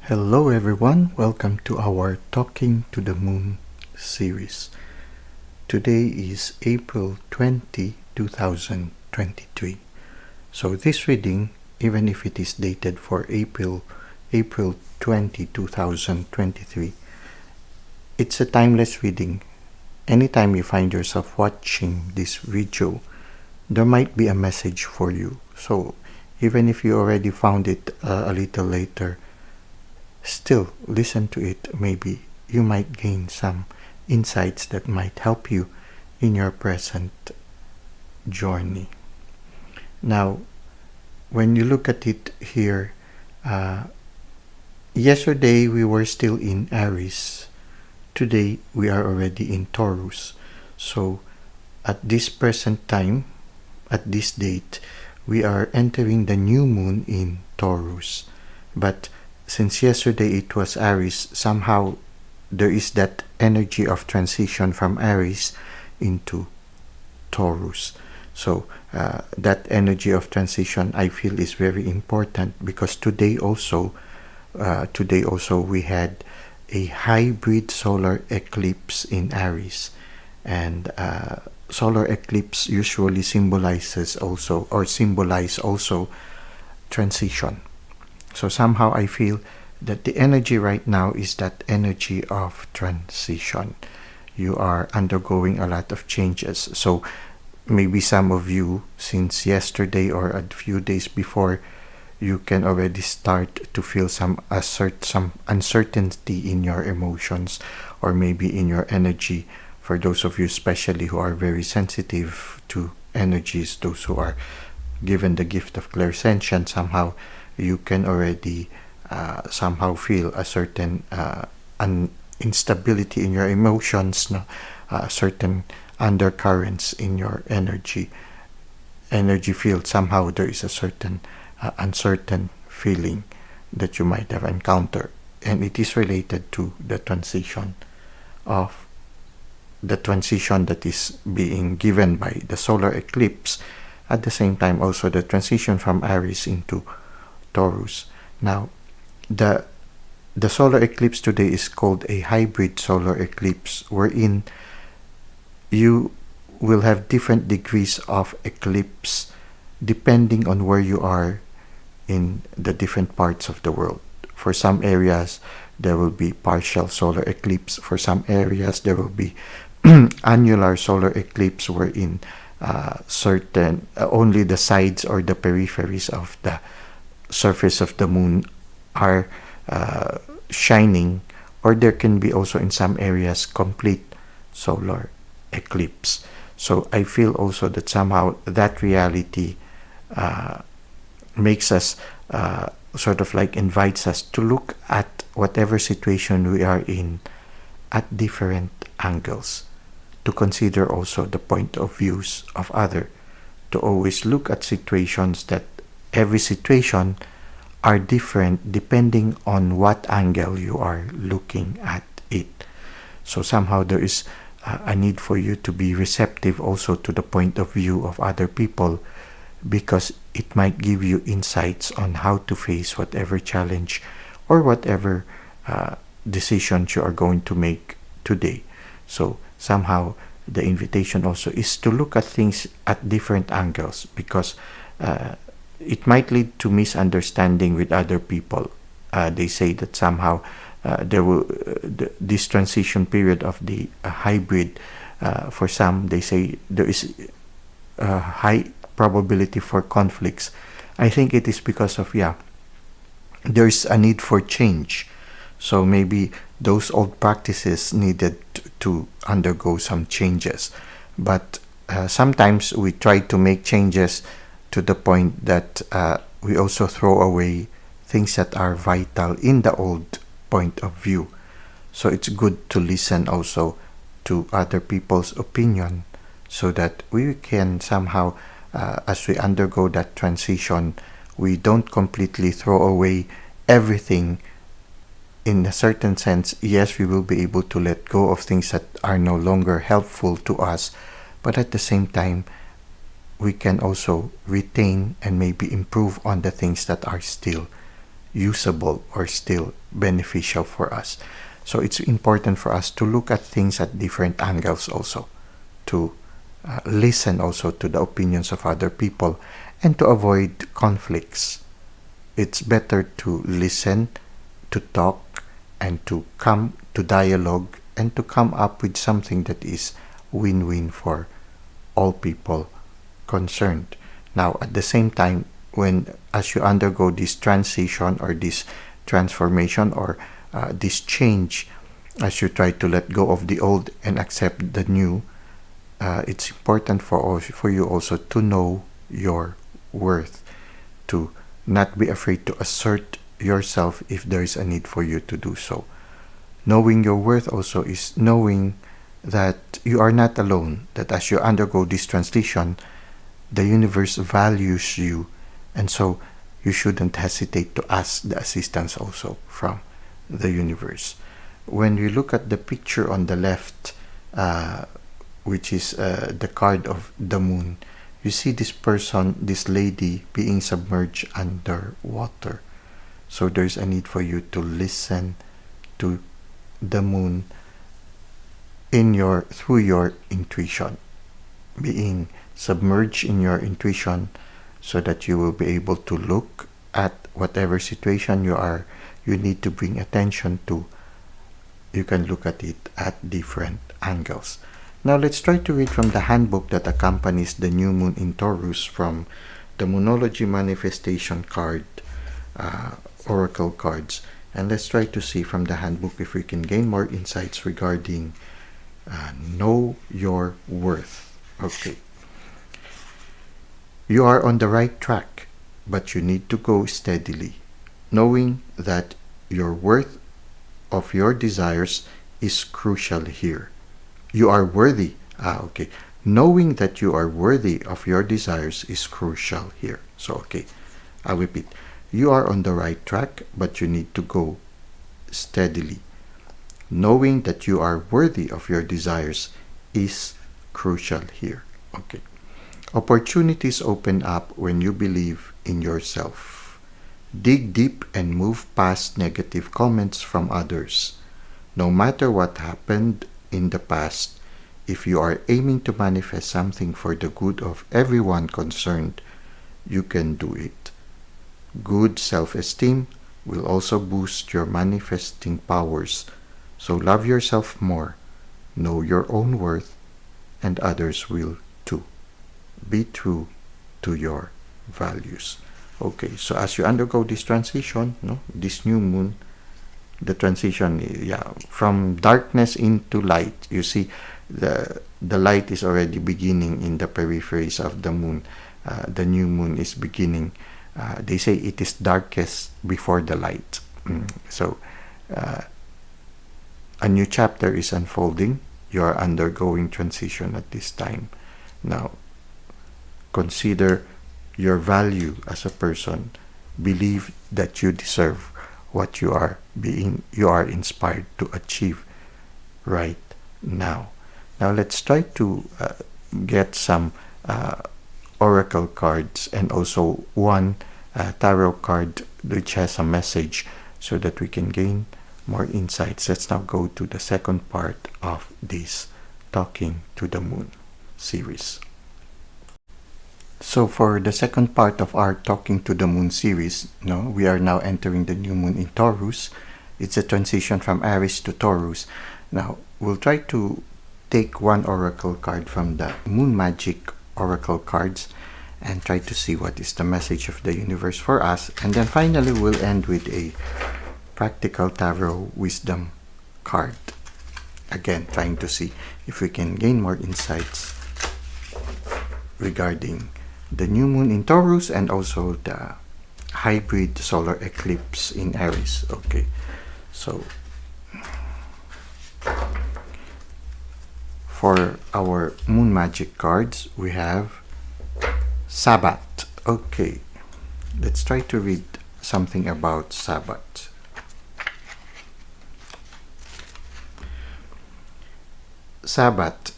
Hello everyone, welcome to our Talking to the Moon series. Today is April 20, 2023. So this reading, even if it is dated for April 20, 2023, it's a timeless reading. Anytime you find yourself watching this video, there might be a message for you. So even if you already found it a little later, still listen to it. Maybe you might gain some insights that might help you in your present journey. Now, when you look at it here, yesterday we were still in Aries. Today we are already in Taurus. So at this present time, at this date, we are entering the new moon in Taurus. But since yesterday it was Aries, somehow there is that energy of transition from Aries into Taurus. So that energy of transition, I feel, is very important because today also we had a hybrid solar eclipse in Aries, and solar eclipse usually symbolize also transition. So somehow I feel that the energy right now is that energy of transition. You are undergoing a lot of changes. So maybe some of you, since yesterday or a few days before, you can already start to feel some uncertainty in your emotions or maybe in your energy. For those of you especially who are very sensitive to energies, those who are given the gift of clairsentience, somehow you can already somehow feel a certain instability in your emotions, certain undercurrents in your energy field. Somehow there is a certain uncertain feeling that you might have encountered, and it is related to the transition that is being given by the solar eclipse. At the same time, also the transition from Aries into Taurus. Now, the solar eclipse today is called a hybrid solar eclipse, wherein you will have different degrees of eclipse depending on where you are in the different parts of the world. For some areas, there will be partial solar eclipse. For some areas, there will be annular solar eclipse, wherein certain only the sides or the peripheries of the surface of the moon are shining, or there can be also in some areas complete solar eclipse. So I feel also that somehow that reality makes us sort of like invites us to look at whatever situation we are in at different angles, to consider also the point of views of other, to always look at situations that every situation are different depending on what angle you are looking at it. So somehow there is a need for you to be receptive also to the point of view of other people, because it might give you insights on how to face whatever challenge or whatever decisions you are going to make today. So somehow the invitation also is to look at things at different angles, because it might lead to misunderstanding with other people. They say that somehow there will this transition period of the hybrid, for some they say there is a high probability for conflicts. I think it is because of there's a need for change. So maybe those old practices needed to undergo some changes, but sometimes we try to make changes to the point that we also throw away things that are vital in the old point of view. So it's good to listen also to other people's opinion, so that we can somehow, as we undergo that transition, we don't completely throw away everything. In a certain sense, yes, we will be able to let go of things that are no longer helpful to us, but at the same time, we can also retain and maybe improve on the things that are still usable or still beneficial for us. So it's important for us to look at things at different angles also, to listen also to the opinions of other people, and to avoid conflicts. It's better to listen, to talk, and to come to dialogue, and to come up with something that is win-win for all people concerned. Now, at the same time, as you undergo this transition or this transformation or this change, as you try to let go of the old and accept the new, it's important for you also to know your worth, to not be afraid to assert yourself if there is a need for you to do so. Knowing your worth also is knowing that you are not alone, that as you undergo this transition, the universe values you, and so you shouldn't hesitate to ask the assistance also from the universe. When you look at the picture on the left, which is the card of the moon, you see this person, this lady, being submerged under water. So there's a need for you to listen to the moon through your intuition, being submerged in your intuition, so that you will be able to look at whatever situation you need to bring attention to. You can look at it at different angles. Now let's try to read from the handbook that accompanies the new moon in Taurus, from the Moonology manifestation card, oracle cards, and let's try to see from the handbook if we can gain more insights regarding know your worth. Okay. You are on the right track, but you need to go steadily, knowing that your worth of your desires is crucial here. You are worthy. Okay. Knowing that you are worthy of your desires is crucial here. So, okay, I'll repeat. You are on the right track, but you need to go steadily. Knowing that you are worthy of your desires is crucial here. Okay. Opportunities open up when you believe in yourself. Dig deep and move past negative comments from others. No matter what happened in the past, if you are aiming to manifest something for the good of everyone concerned, you can do it. Good self-esteem will also boost your manifesting powers. So love yourself more, know your own worth, and others will too. Be true to your values. Okay, so as you undergo this transition, this new moon, the transition, from darkness into light, you see the light is already beginning in the peripheries of the moon. The new moon is beginning. They say it is darkest before the light. So a new chapter is unfolding. You are undergoing transition at this time. Now, consider your value as a person. Believe that you deserve what you are inspired to achieve right now. Now let's try to get some oracle cards and also one tarot card which has a message, so that we can gain more insights. Let's now go to the second part of this Talking to the Moon series. So for the second part of our Talking to the Moon series, we are now entering the new moon in Taurus. It's a transition from Aries to Taurus. Now, we'll try to take one oracle card from the Moon Magic oracle cards and try to see what is the message of the universe for us. And then finally, we'll end with a practical tarot wisdom card. Again, trying to see if we can gain more insights regarding the new moon in Taurus and also the hybrid solar eclipse in Aries. Okay, so for our moon magic cards, we have Sabbath. Okay, let's try to read something about Sabbath. Sabbath.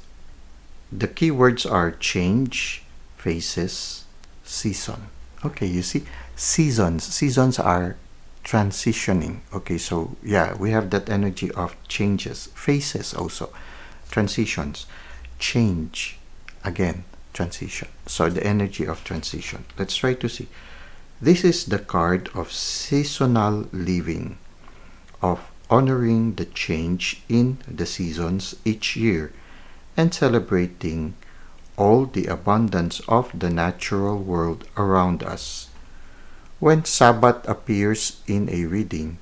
The keywords are change, phases, season. Okay, you see, seasons. Seasons are transitioning. Okay, so yeah, we have that energy of changes, phases also, transitions, change, again, transition. So the energy of transition. Let's try to see. This is the card of seasonal living, of honoring the change in the seasons each year and celebrating all the abundance of the natural world around us. When Sabbath appears in a reading,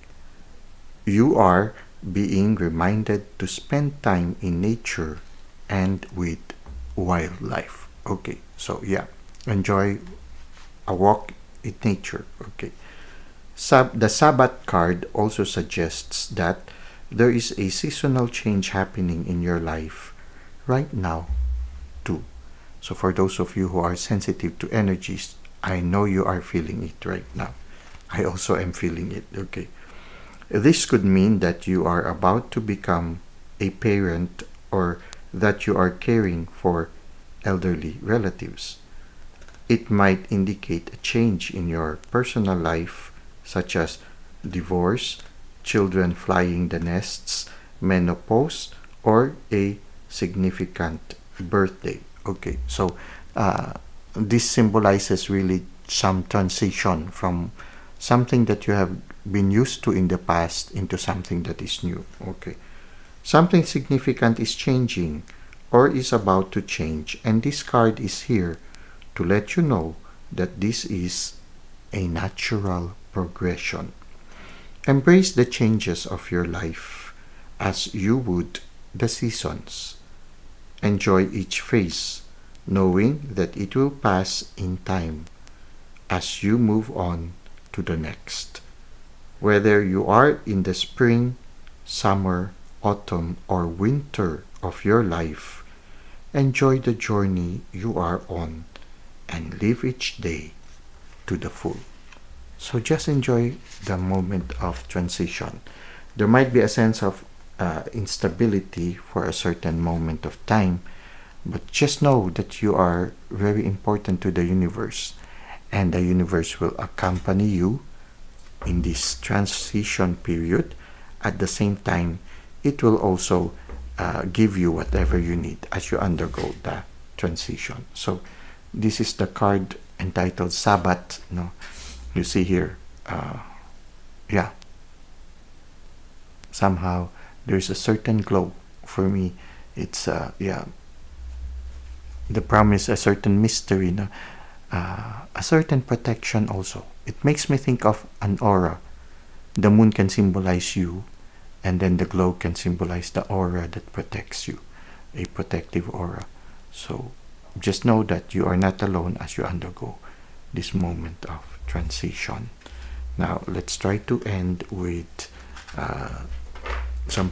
you are being reminded to spend time in nature and with wildlife. Okay, so yeah, enjoy a walk in nature. Okay. The Sabbath card also suggests that there is a seasonal change happening in your life right now, too. So, for those of you who are sensitive to energies, I know you are feeling it right now. I also am feeling it. Okay. This could mean that you are about to become a parent or that you are caring for elderly relatives. It might indicate a change in your personal life, such as divorce, children flying the nests, menopause, or a significant birthday. Okay, so this symbolizes really some transition from something that you have been used to in the past into something that is new. Okay, something significant is changing or is about to change, and this card is here to let you know that this is a natural progression. Embrace the changes of your life as you would the seasons. Enjoy each phase, knowing that it will pass in time as you move on to the next. Whether you are in the spring, summer, autumn, or winter of your life, enjoy the journey you are on and live each day to the full. So just enjoy the moment of transition. There might be a sense of instability for a certain moment of time, but just know that you are very important to the universe, and the universe will accompany you in this transition period. At the same time, it will also give you whatever you need as you undergo the transition. So this is the card entitled Sabbath. No, you see here, yeah, somehow there's a certain glow. For me, it's yeah, the promise, a certain mystery, no? A certain protection also. It makes me think of an aura. The moon can symbolize you, and then the glow can symbolize the aura that protects you, a protective aura. So just know that you are not alone as you undergo this moment of transition. Now let's try to end with a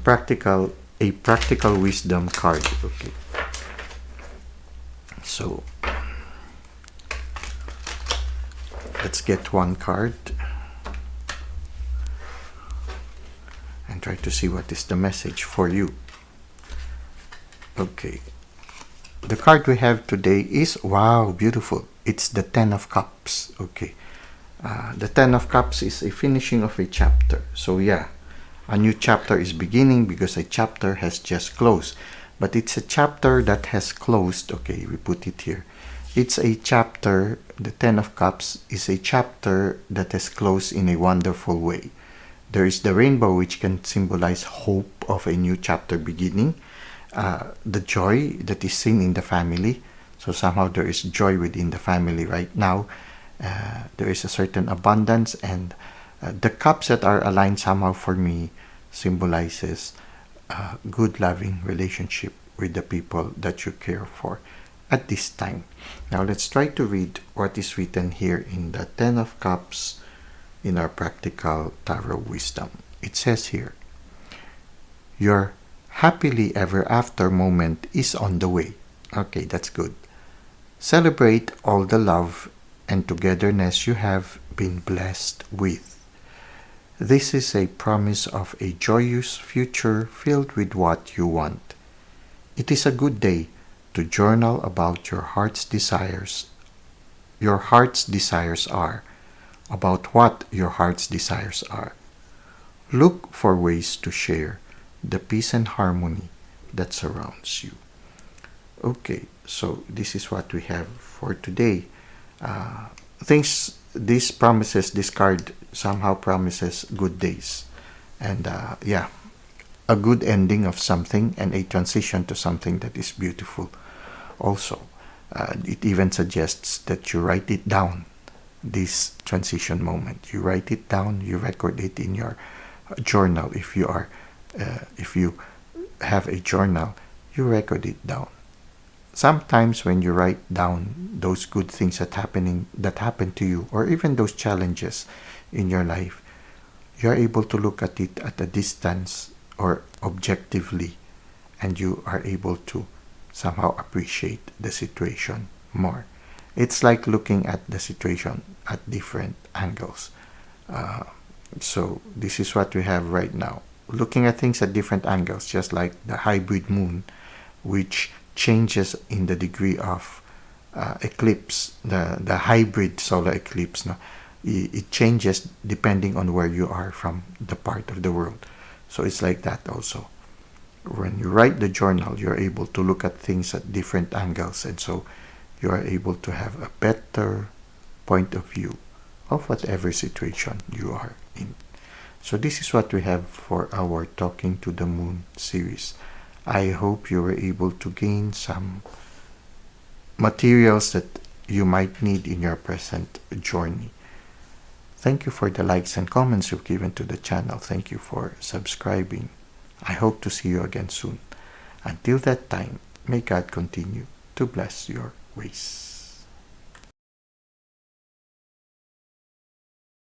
practical wisdom card. Okay. So let's get one card and try to see what is the message for you. Okay. The card we have today is, wow, beautiful. It's the Ten of Cups. Okay. The Ten of Cups is a finishing of a chapter. So yeah, a new chapter is beginning because a chapter has just closed. But it's a chapter that has closed. Okay, we put it here. It's a chapter, the Ten of Cups is a chapter that has closed in a wonderful way. There is the rainbow, which can symbolize hope of a new chapter beginning. The joy that is seen in the family. So somehow there is joy within the family right now. There is a certain abundance, and the cups that are aligned somehow for me symbolizes a good loving relationship with the people that you care for at this time. Now let's try to read what is written here in the Ten of Cups in our practical tarot wisdom. It says here, your happily ever after moment is on the way. Okay, that's good. Celebrate all the love and togetherness you have been blessed with. This is a promise of a joyous future filled with what you want. It is a good day to journal about your heart's desires. Your heart's desires are about what your heart's desires are. Look for ways to share the peace and harmony that surrounds you. Okay, so this is what we have for today. This promises, this card somehow promises good days. And yeah, a good ending of something and a transition to something that is beautiful. Also, it even suggests that you write it down, this transition moment. You write it down, you record it in your journal. If you have a journal, you record it down. Sometimes when you write down those good things that happen to you, or even those challenges in your life, you are able to look at it at a distance or objectively, and you are able to somehow appreciate the situation more. It's like looking at the situation at different angles. So this is what we have right now. Looking at things at different angles, just like the hybrid moon, which changes in the degree of eclipse, the hybrid solar eclipse. No? It changes depending on where you are from the part of the world. So it's like that also. When you write the journal, you're able to look at things at different angles, and so you are able to have a better point of view of whatever situation you are in. So this is what we have for our Talking to the Moon series. I hope you were able to gain some materials that you might need in your present journey. Thank you for the likes and comments you've given to the channel. Thank you for subscribing. I hope to see you again soon. Until that time, may God continue to bless your ways.